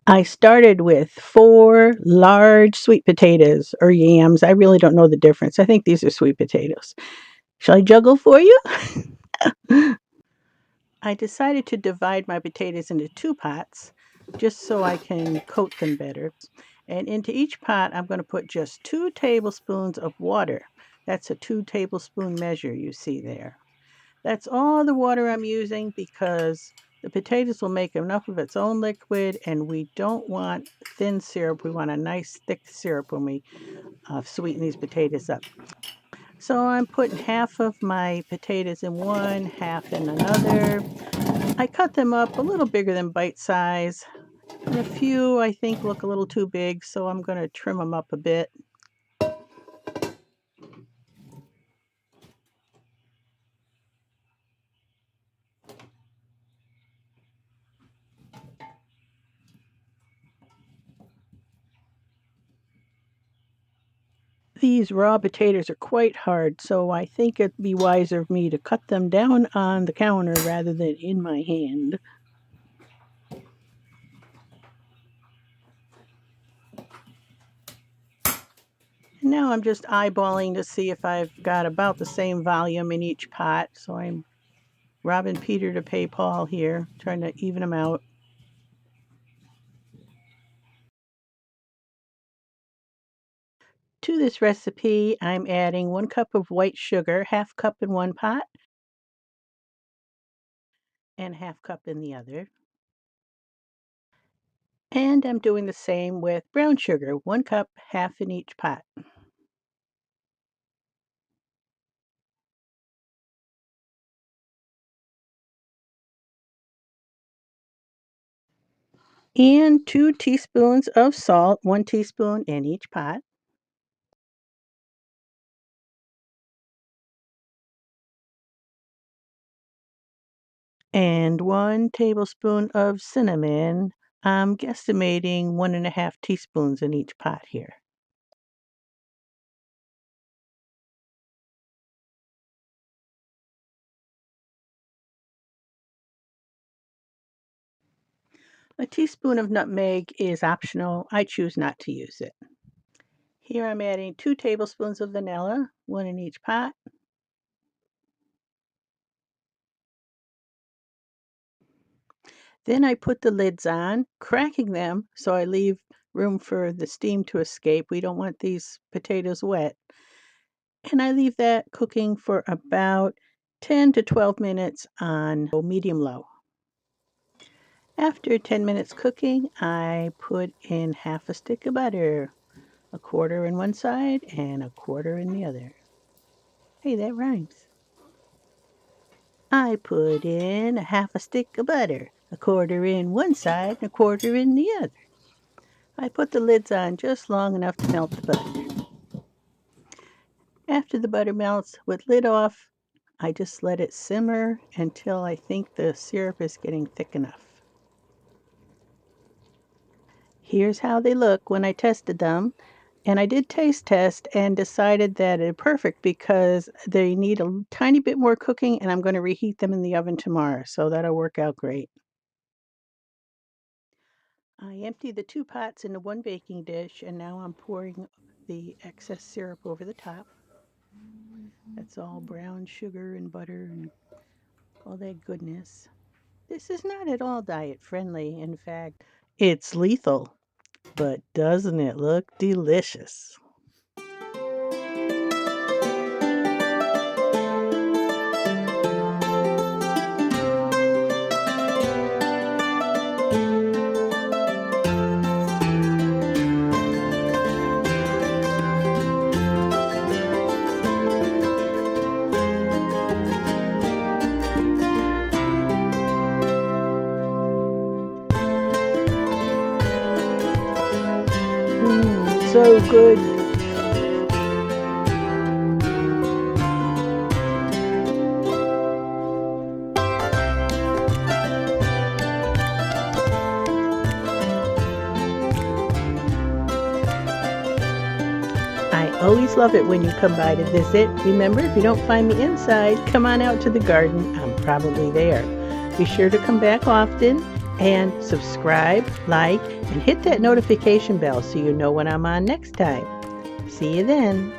I started with 4 large sweet potatoes or yams. I really don't know the difference. I think these are sweet potatoes. Shall I juggle for you? I decided to divide my potatoes into 2 pots just so I can coat them better. And into each pot, I'm going to put just 2 tablespoons of water. That's a 2 tablespoon measure you see there. That's all the water I'm using because the potatoes will make enough of its own liquid, and we don't want thin syrup. We want a nice thick syrup when we sweeten these potatoes up. So I'm putting half of my potatoes in one, half in another. I cut them up a little bigger than bite size, and a few I think look a little too big, so I'm going to trim them up a bit. These raw potatoes are quite hard, so I think it'd be wiser of me to cut them down on the counter rather than in my hand. And now I'm just eyeballing to see if I've got about the same volume in each pot. So I'm robbing Peter to pay Paul here, trying to even them out. To this recipe, I'm adding 1 cup of white sugar, half cup in one pot and half cup in the other. And I'm doing the same with brown sugar, 1 cup, half in each pot. And 2 teaspoons of salt, 1 teaspoon in each pot. And 1 tablespoon of cinnamon. I'm guesstimating 1.5 teaspoons in each pot here. A teaspoon of nutmeg is optional. I choose not to use it. Here I'm adding 2 tablespoons of vanilla, 1 in each pot. Then I put the lids on, cracking them so I leave room for the steam to escape. We don't want these potatoes wet. And I leave that cooking for about 10 to 12 minutes on medium low. After 10 minutes cooking, I put in half a stick of butter, a quarter in one side and a quarter in the other. Hey, that rhymes. I put in a half a stick of butter, a quarter in one side and a quarter in the other. I put the lids on just long enough to melt the butter. After the butter melts with lid off, I just let it simmer until I think the syrup is getting thick enough. Here's how they look when I tested them. And I did taste test and decided that they're perfect because they need a tiny bit more cooking, and I'm going to reheat them in the oven tomorrow. So that'll work out great. I emptied the 2 pots into 1 baking dish, and now I'm pouring the excess syrup over the top. That's all brown sugar and butter and all that goodness. This is not at all diet friendly. In fact, it's lethal. But doesn't it look delicious? So good. I always love it when you come by to visit. Remember, if you don't find me inside, come on out to the garden. I'm probably there. Be sure to come back often And subscribe, like, and hit that notification bell so you know when I'm on next time. See you then.